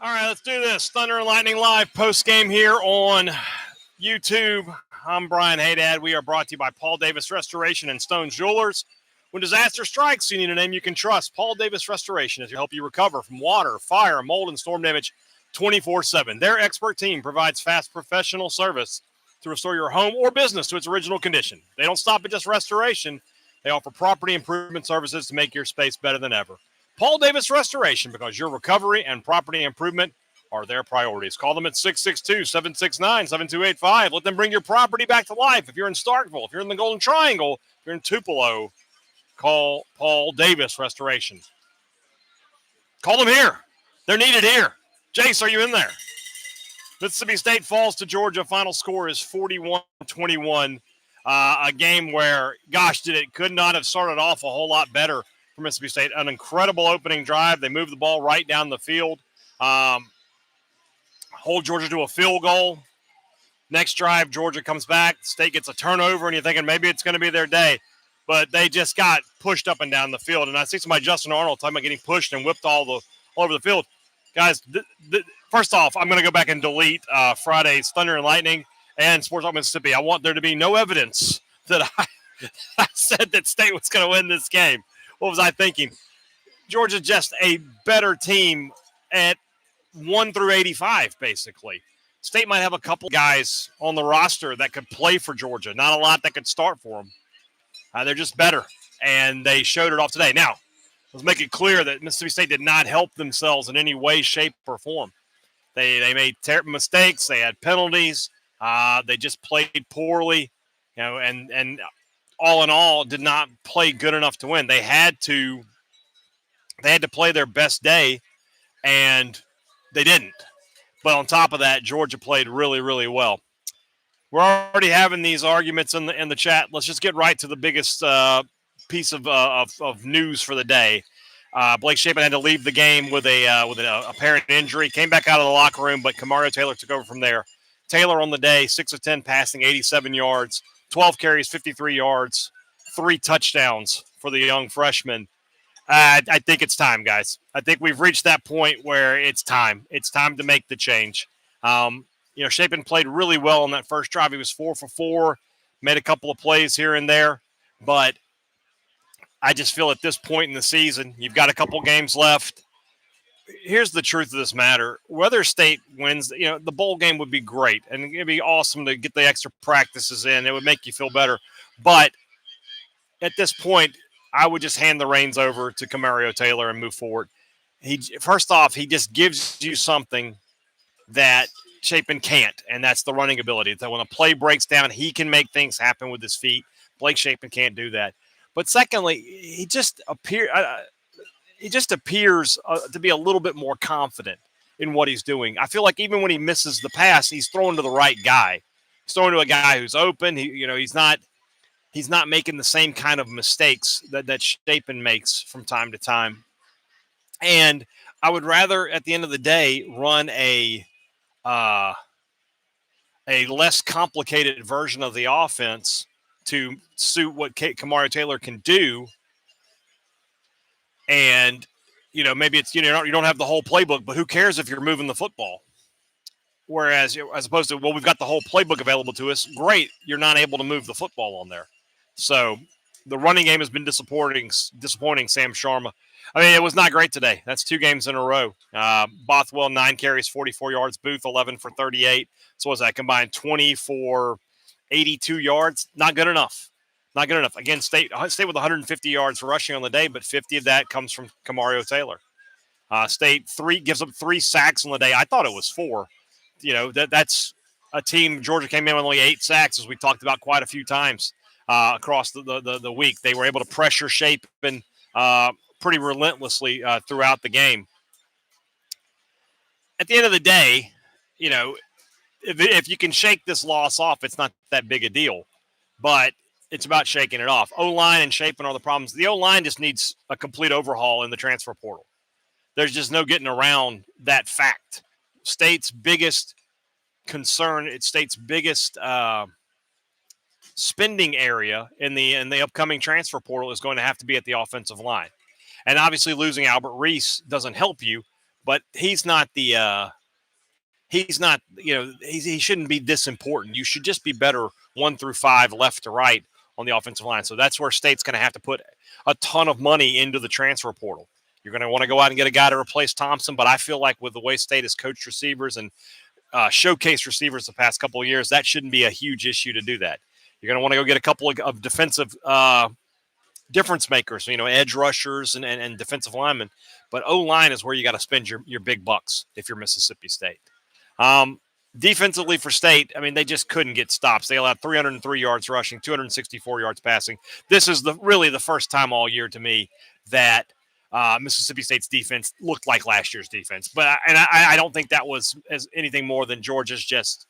All right, let's do this. Thunder and Lightning Live post-game here on YouTube. I'm Brian Hadad. We are brought to you by Paul Davis Restoration and Stone's Jewelers. When disaster strikes, you need a name you can trust. Paul Davis Restoration is to help you recover from water, fire, mold, and storm damage 24/7. Their expert team provides fast professional service to restore your home or business to its original condition. They don't stop at just restoration. They offer property improvement services to make your space better than ever. Paul Davis Restoration, because your recovery and property improvement are their priorities. Call them at 662-769-7285. Let them bring your property back to life. If you're in Starkville, if you're in the Golden Triangle, if you're in Tupelo, call Paul Davis Restoration. Call them here. They're needed here. Jace, are you in there? Mississippi State falls to Georgia. Final score is 41-21. A game where, could not have started off a whole lot better for Mississippi State. An incredible opening drive. They moved the ball right down the field. Hold Georgia to a field goal. Next drive, Georgia comes back. State gets a turnover, and you're thinking maybe it's going to be their day. But they just got pushed up and down the field. And I see somebody, Justin Arnold, talking about getting pushed and whipped all over the field. Guys, first off, I'm going to go back and delete Friday's Thunder and Lightning and Sports Talk Mississippi. I want there to be no evidence that I said that State was going to win this game. What was I thinking? Georgia's just a better team at 1 through 85, basically. State might have a couple guys on the roster that could play for Georgia. Not a lot that could start for them. They're just better, and they showed it off today. Now, let's make it clear that Mississippi State did not help themselves in any way, shape, or form. They made terrible mistakes. They had penalties. They just played poorly, and all in all, did not play good enough to win. They had to play their best day, and they didn't. But on top of that, Georgia played really, really well. We're already having these arguments in the chat. Let's just get right to the biggest piece of news for the day. Blake Shapen had to leave the game with an apparent injury. Came back out of the locker room, but Kamario Taylor took over from there. Taylor on the day, 6 of 10 passing, 87 yards, 12 carries, 53 yards, 3 touchdowns for the young freshman. I think it's time, guys. I think we've reached that point where it's time. It's time to make the change. Shapen played really well on that first drive. He was 4 for 4, made a couple of plays here and there. But I just feel at this point in the season, you've got a couple games left. Here's the truth of this matter. Whether State wins, the bowl game would be great. And it'd be awesome to get the extra practices in. It would make you feel better. But at this point, I would just hand the reins over to Kamario Taylor and move forward. First off, he just gives you something that Shapen can't, and that's the running ability. That when a play breaks down, he can make things happen with his feet. Blake Shapen can't do that. But secondly, he just appears to be a little bit more confident in what he's doing. I feel like even when he misses the pass, he's throwing to the right guy. He's throwing to a guy who's open. He's not making the same kind of mistakes that Shapen makes from time to time. And I would rather, at the end of the day, run a less complicated version of the offense to suit what Kamario Taylor can do. And, maybe it's, you don't have the whole playbook, but who cares if you're moving the football? Whereas, as opposed to, we've got the whole playbook available to us. Great. You're not able to move the football on there. So the running game has been disappointing Sam Sharma. I mean, it was not great today. That's 2 games in a row. Bothwell, 9 carries, 44 yards. Booth, 11 for 38. So was that combined 20 for 82 yards? Not good enough. Not good enough. Again, State with 150 yards rushing on the day, but 50 of that comes from Kamario Taylor. State gives up 3 sacks on the day. I thought it was 4. That's a team. Georgia came in with only 8 sacks, as we talked about quite a few times across the week. They were able to pressure Shapen pretty relentlessly throughout the game. At the end of the day, if you can shake this loss off, it's not that big a deal. But it's about shaking it off. O-line and Shapen are the problems. The O-line just needs a complete overhaul in the transfer portal. There's just no getting around that fact. State's biggest concern, it's State's biggest spending area in the upcoming transfer portal is going to have to be at the offensive line. And obviously losing Albert Reese doesn't help you, but he's not the he's not, he shouldn't be this important. You should just be better 1 through 5, left to right on the offensive line. So that's where State's going to have to put a ton of money into the transfer portal. You're going to want to go out and get a guy to replace Thompson, but I feel like with the way State has coached receivers and showcase receivers the past couple of years, that shouldn't be a huge issue to do that. You're going to want to go get a couple of defensive difference makers, edge rushers and defensive linemen. But O-line is where you got to spend your big bucks if you're Mississippi State. Defensively for State, they just couldn't get stops. They allowed 303 yards rushing, 264 yards passing. This is really the first time all year to me that Mississippi State's defense looked like last year's defense. But I don't think that was as anything more than Georgia's just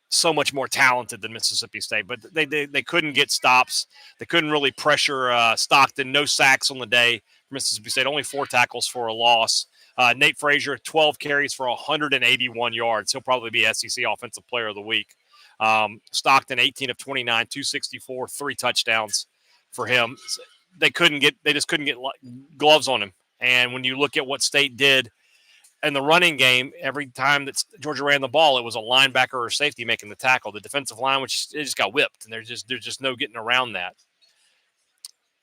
so much more talented than Mississippi State. But they couldn't get stops. They couldn't really pressure Stockton. No sacks on the day for Mississippi State. Only 4 tackles for a loss. Nate Frazier, 12 carries for 181 yards. He'll probably be SEC Offensive Player of the Week. Stockton, 18 of 29, 264, 3 touchdowns for him. They just couldn't get gloves on him. And when you look at what State did in the running game, every time that Georgia ran the ball, it was a linebacker or safety making the tackle. The defensive line, it just got whipped, and there's just no getting around that.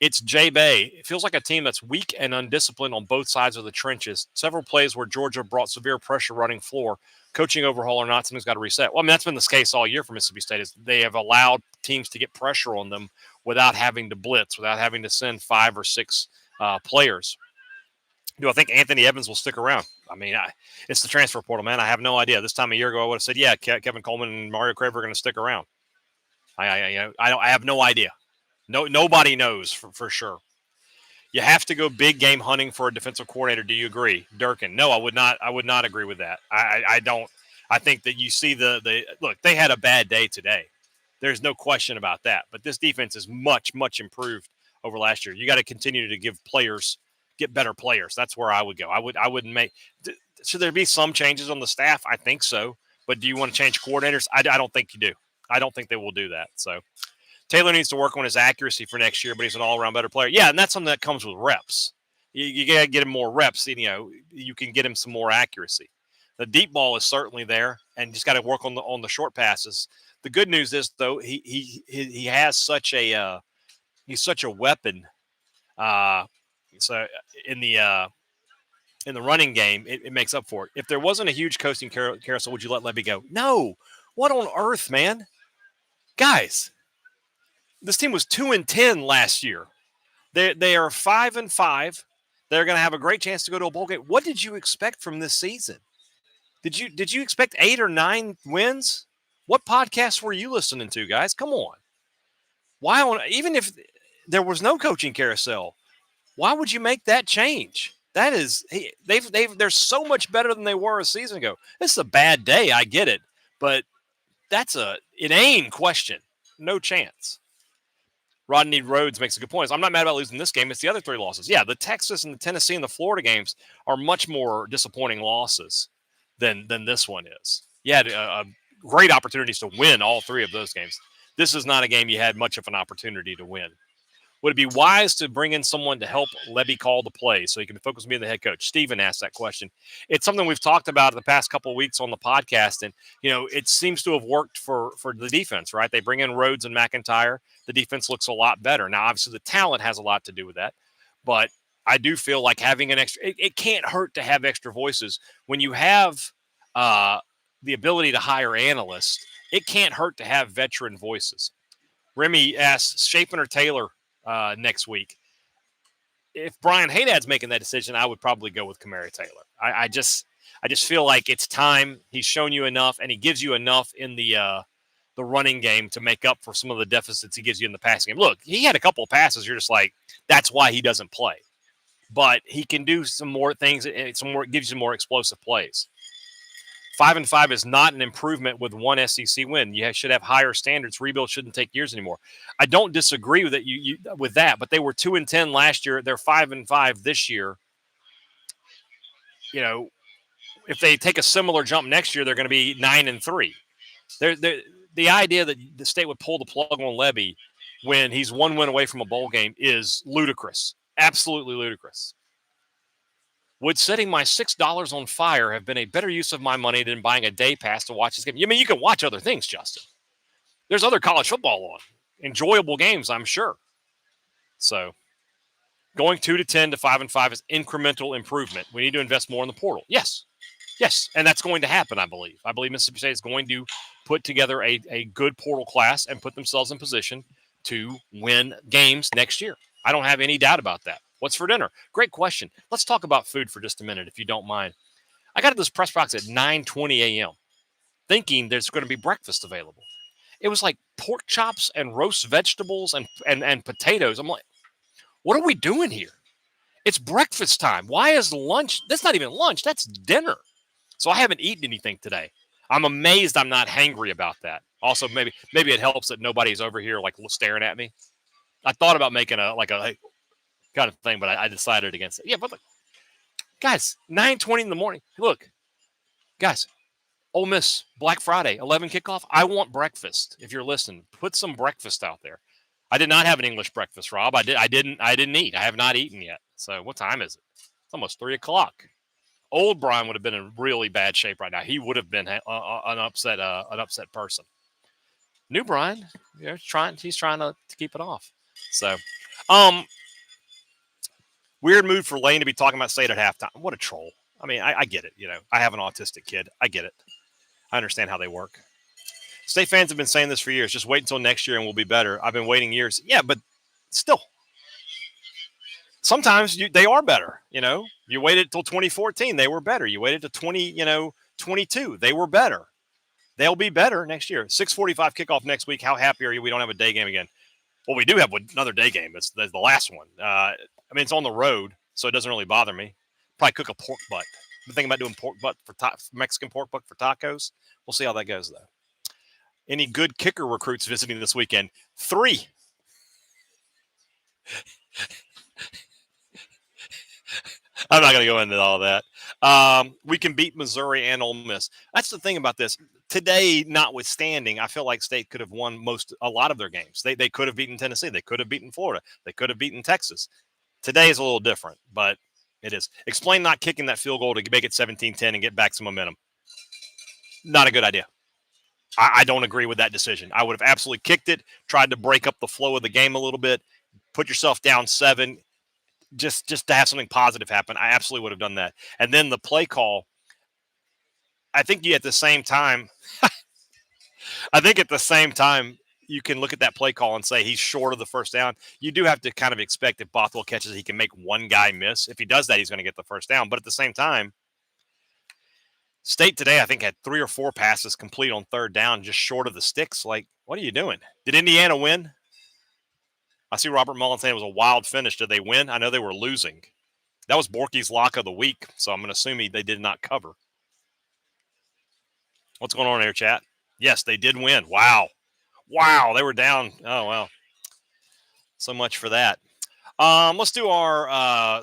It's J-Bay. It feels like a team that's weak and undisciplined on both sides of the trenches. Several plays where Georgia brought severe pressure running floor. Coaching overhaul or not, something's got to reset. Well, that's been the case all year for Mississippi State. Is they have allowed teams to get pressure on them without having to blitz, without having to send 5 or 6 players. Do I think Anthony Evans will stick around? It's the transfer portal, man. I have no idea. This time a year ago, I would have said, yeah, Kevin Coleman and Mario Craver are going to stick around. I have no idea. Nobody knows for sure. You have to go big game hunting for a defensive coordinator. Do you agree, Durkin? No, I would not. I would not agree with that. I don't. I think that you see the look. They had a bad day today. There's no question about that. But this defense is much improved over last year. You got to continue to get better players. That's where I would go. I wouldn't make. Should there be some changes on the staff? I think so. But do you want to change coordinators? I don't think you do. I don't think they will do that. So. Taylor needs to work on his accuracy for next year, but he's an all-around better player. Yeah, and that's something that comes with reps. You got to get him more reps. You can get him some more accuracy. The deep ball is certainly there, and just got to work on the short passes. The good news is, though, he has such a he's such a weapon. So in the running game, it makes up for it. If there wasn't a huge coasting carousel, would you let Levy go? No. What on earth, man? Guys. This team was 2-10 last year. They are 5-5. They're going to have a great chance to go to a bowl game. What did you expect from this season? Did you expect 8 or 9 wins? What podcasts were you listening to, guys? Come on. Even if there was no coaching carousel, why would you make that change? That is they're so much better than they were a season ago. This is a bad day, I get it, but that's an inane question. No chance. Rodney Rhodes makes a good point. I'm not mad about losing this game. It's the other 3 losses. Yeah, the Texas and the Tennessee and the Florida games are much more disappointing losses than this one is. You had great opportunities to win all 3 of those games. This is not a game you had much of an opportunity to win. Would it be wise to bring in someone to help Levy call the plays so he can focus on being the head coach? Steven asked that question. It's something we've talked about the past couple of weeks on the podcast, and it seems to have worked for the defense, right? They bring in Rhodes and McIntyre. The defense looks a lot better. Now, obviously, the talent has a lot to do with that, but I do feel like having an extra – it can't hurt to have extra voices. When you have the ability to hire analysts, it can't hurt to have veteran voices. Remy asks, Shapen or Taylor next week? If Brian Hadad's making that decision, I would probably go with Kamari Taylor. I just feel like it's time. He's shown you enough, and he gives you enough in the running game to make up for some of the deficits he gives you in the passing game. Look, he had a couple of passes. You're just like, that's why he doesn't play. But he can do some more things. Gives you some more explosive plays. 5-5 is not an improvement with one SEC win. You should have higher standards. Rebuild shouldn't take years anymore. I don't disagree with that. With that, but they were 2-10 last year. They're 5-5 this year. If they take a similar jump next year, they're going to be 9-3. The idea that the State would pull the plug on Levy when he's 1 win away from a bowl game is ludicrous. Absolutely ludicrous. Would setting my $6 on fire have been a better use of my money than buying a day pass to watch this game? I mean, you can watch other things, Justin. There's other college football on. Enjoyable games, I'm sure. So going 2-10 to 5-5 is incremental improvement. We need to invest more in the portal. Yes. And that's going to happen, I believe. I believe Mississippi State is going to put together a good portal class and put themselves in position to win games next year. I don't have any doubt about that. What's for dinner? Great question. Let's talk about food for just a minute, if you don't mind. I got to this press box at 9:20 a.m. thinking there's going to be breakfast available. It was like pork chops and roast vegetables and potatoes. I'm like, what are we doing here? It's breakfast time. Why is lunch? That's not even lunch. That's dinner. So I haven't eaten anything today. I'm amazed I'm not hangry about that. Also, maybe it helps that nobody's over here like staring at me. I thought about making a kind of thing, but I decided against it. Yeah, but look, guys, 9:20 in the morning. Look, guys, Ole Miss, Black Friday, 11 kickoff. I want breakfast. If you're listening, put some breakfast out there. I did not have an English breakfast, Rob. I didn't eat. I have not eaten yet. So what time is it? It's almost 3:00. Old Brian would have been in really bad shape right now. He would have been an upset person. New Brian, he's trying to keep it off. So, weird mood for Lane to be talking about State at halftime. What a troll. I mean, I get it. I have an autistic kid. I get it. I understand how they work. State fans have been saying this for years. Just wait until next year and we'll be better. I've been waiting years. Yeah, but still. Sometimes they are better. You waited till 2014, they were better. You waited to 2022, they were better. They'll be better next year. 6:45 kickoff next week. How happy are you? We don't have a day game again. Well, we do have another day game. It's the last one. It's on the road, so it doesn't really bother me. Probably cook a pork butt. I've been thinking about doing pork butt for Mexican pork butt for tacos. We'll see how that goes, though. Any good kicker recruits visiting this weekend? 3. I'm not going to go into all that. We can beat Missouri and Ole Miss. That's the thing about this. Today, notwithstanding, I feel like State could have won a lot of their games. They could have beaten Tennessee. They could have beaten Florida. They could have beaten Texas. Today is a little different, but it is. Explain not kicking that field goal to make it 17-10 and get back some momentum. Not a good idea. I don't agree with that decision. I would have absolutely kicked it, tried to break up the flow of the game a little bit, put yourself down 7, just to have something positive happen. I absolutely would have done that. And then the play call, I think at the same time, you can look at that play call and say he's short of the first down. You do have to kind of expect if Bothwell catches, he can make one guy miss. If he does that, he's going to get the first down. But at the same time, State today, I think, had 3 or 4 passes complete on third down, just short of the sticks. Like, what are you doing? Did Indiana win? I see Robert Mullen saying it was a wild finish. Did they win? I know they were losing. That was Borky's lock of the week, so I'm going to assume they did not cover. What's going on here, chat? Yes, they did win. Wow, they were down. Oh, well. So much for that. Let's do our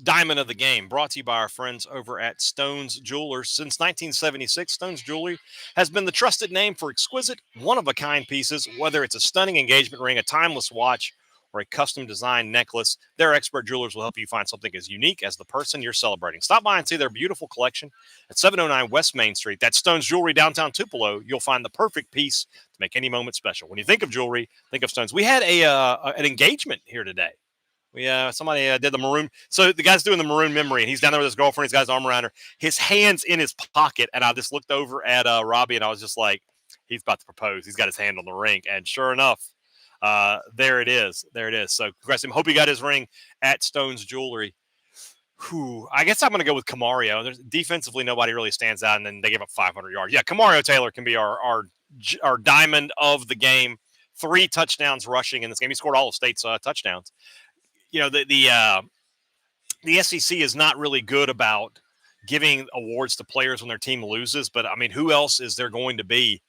Diamond of the Game, brought to you by our friends over at Stone's Jewelers. Since 1976, Stone's Jewelry has been the trusted name for exquisite, one-of-a-kind pieces. Whether it's a stunning engagement ring, a timeless watch, or a custom-designed necklace, their expert jewelers will help you find something as unique as the person you're celebrating. Stop by and see their beautiful collection at 709 West Main Street. That's Stone's Jewelry, downtown Tupelo. You'll find the perfect piece to make any moment special. When you think of jewelry, think of Stone's. We had an engagement here today. Somebody did the maroon. So the guy's doing the maroon memory, and he's down there with his girlfriend. He's got his arm around her. His hand's in his pocket, and I just looked over at Robbie, and I was just like, he's about to propose. He's got his hand on the ring, and sure enough, there it is. So congrats to him. Hope he got his ring at Stone's Jewelry. I guess I'm going to go with Camario. Defensively, nobody really stands out, and then they give up 500 yards. Yeah, Camario Taylor can be our diamond of the game. 3 touchdowns rushing in this game. He scored all of State's touchdowns. The SEC is not really good about giving awards to players when their team loses, but I mean, who else is there going to be?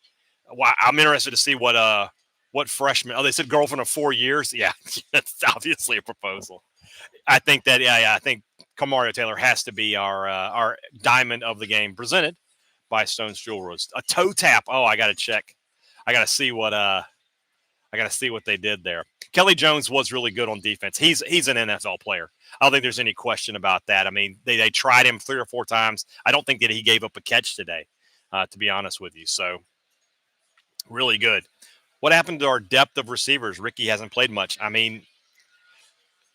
Well, I'm interested to see what freshman. Oh, they said girlfriend of 4 years. Yeah, that's obviously a proposal. I think that. I think Camario Taylor has to be our diamond of the game, presented by Stone's Jewelry. A toe tap. Oh, I got to check. I got to see what they did there. Kelly Jones was really good on defense. He's an NFL player. I don't think there's any question about that. I mean, they tried him 3 or 4 times. I don't think that he gave up a catch today, to be honest with you. So, really good. What happened to our depth of receivers? Ricky hasn't played much. I mean,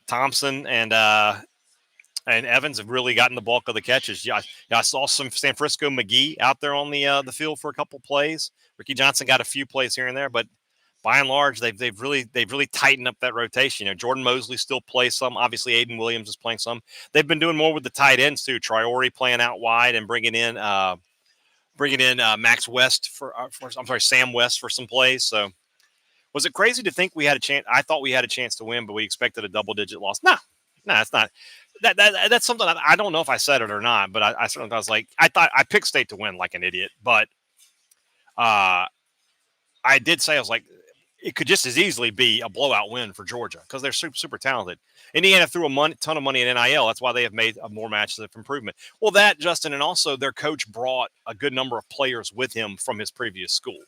Thompson and Evans have really gotten the bulk of the catches. Yeah, I saw some San Francisco McGee out there on the field for a couple plays. Ricky Johnson got a few plays here and there, but by and large, they've really tightened up that rotation. You know, Jordan Mosley still plays some. Obviously, Aiden Williams is playing some. They've been doing more with the tight ends too. Traore playing out wide and bringing in Max West Sam West for some plays. So, was it crazy to think we had a chance? I thought we had a chance to win, but we expected a double-digit loss. No, it's not. That's something I don't know if I said it or not, but I certainly was like, I thought I picked State to win like an idiot, but I did say, I was like, it could just as easily be a blowout win for Georgia because they're super, super talented. Indiana threw a ton of money in NIL. That's why they have made more matches of improvement. Well, that, Justin, and also their coach brought a good number of players with him from his previous school.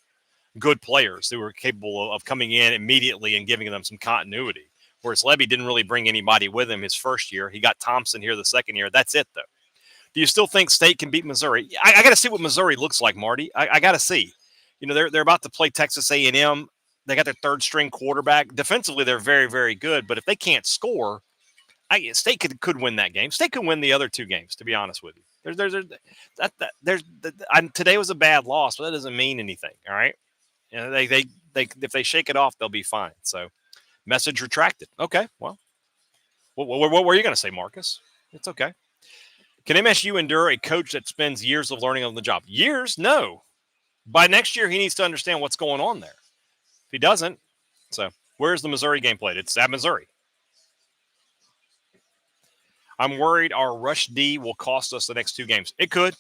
Good players who were capable of coming in immediately and giving them some continuity. Whereas Levy didn't really bring anybody with him his first year. He got Thompson here the second year. That's it, though. Do you still think State can beat Missouri? I got to see what Missouri looks like, Marty. I got to see. You know, they're about to play Texas A&M. They got their third-string quarterback. Defensively, they're very, very good. But if they can't score, State could win that game. State could win the other 2 games, to be honest with you. Today was a bad loss, but that doesn't mean anything, all right? You know, they if they shake it off, they'll be fine. So, message retracted. Okay, well, what were you going to say, Marcus? It's okay. Can MSU endure a coach that spends years of learning on the job? Years? No. By next year, he needs to understand what's going on there. If he doesn't, so where's the Missouri game played? It's at Missouri. I'm worried our rush D will cost us the next 2 games. It could.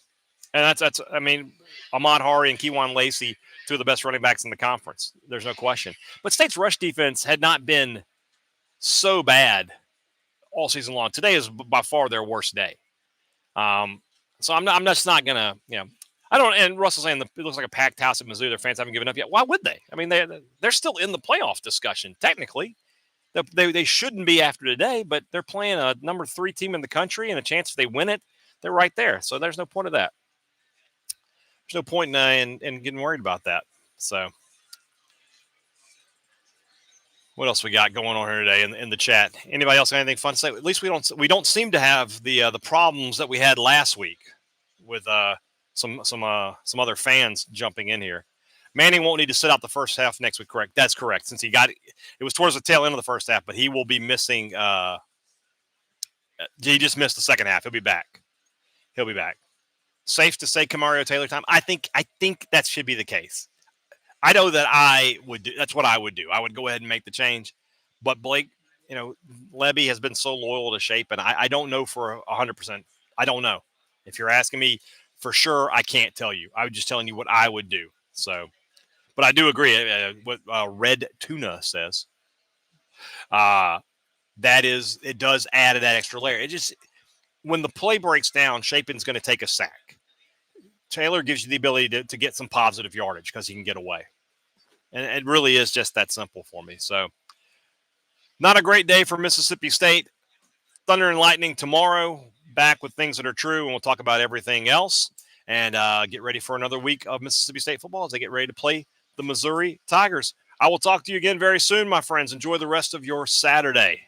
And that's I mean, Ahmad Hari and Kewan Lacey, 2 of the best running backs in the conference. There's no question. But State's rush defense had not been so bad all season long. Today is by far their worst day. So I'm just not gonna, I don't. And Russell's saying it looks like a packed house at Mizzou. Their fans haven't given up yet. Why would they? I mean, they're still in the playoff discussion technically. They shouldn't be after today, but they're playing a number 3 team in the country, and a chance if they win it, they're right there. So there's no point of that. There's no point in getting worried about that. So, what else we got going on here today in the chat? Anybody else got anything fun to say? At least we don't seem to have the problems that we had last week with some other fans jumping in here. Manning won't need to sit out the first half next week. Correct. That's correct. Since it was towards the tail end of the first half, but he will be missing. He just missed the second half. He'll be back. Safe to say Kamario Taylor time. I think that should be the case. I know that I would do. That's what I would do. I would go ahead and make the change. But Blake, Levy has been so loyal to Shape, and I don't know for 100%. I don't know. If you're asking me for sure, I can't tell you. I was just telling you what I would do. So, but I do agree. What Red Tuna says. It does add that extra layer. It just, when the play breaks down, Shapen's going to take a sack. Taylor gives you the ability to get some positive yardage because he can get away. And it really is just that simple for me. So, not a great day for Mississippi State. Thunder and lightning tomorrow. Back with things that are true, and we'll talk about everything else. And get ready for another week of Mississippi State football as they get ready to play the Missouri Tigers. I will talk to you again very soon, my friends. Enjoy the rest of your Saturday.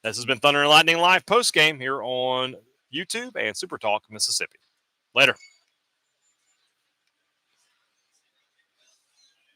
This has been Thunder and Lightning Live Postgame here on YouTube and SuperTalk Mississippi. Later.